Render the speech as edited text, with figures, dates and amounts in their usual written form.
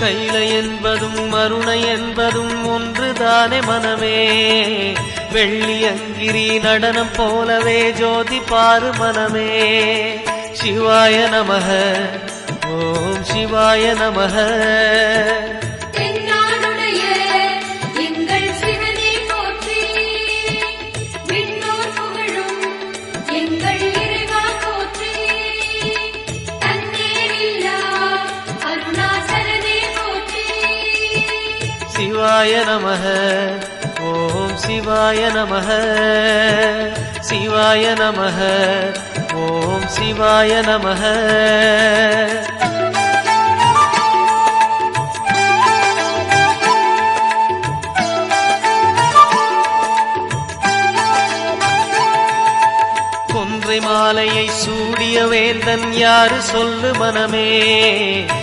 கைலை என்பதும் மருணை என்பதும் ஒன்றுதானே மனமே. வெள்ளியங்கிரி நடனம் போலவே ஜோதி பாரு மனமே. சிவாய நமக ஓம் சிவாய நமக. சிவாய நமக ஓம் சிவாய நமக. சிவாய நமக ஓம் சிவாய நமக. கொன்றை மாலையை சூடிய வேந்தன் யாரு சொல்லு மனமே.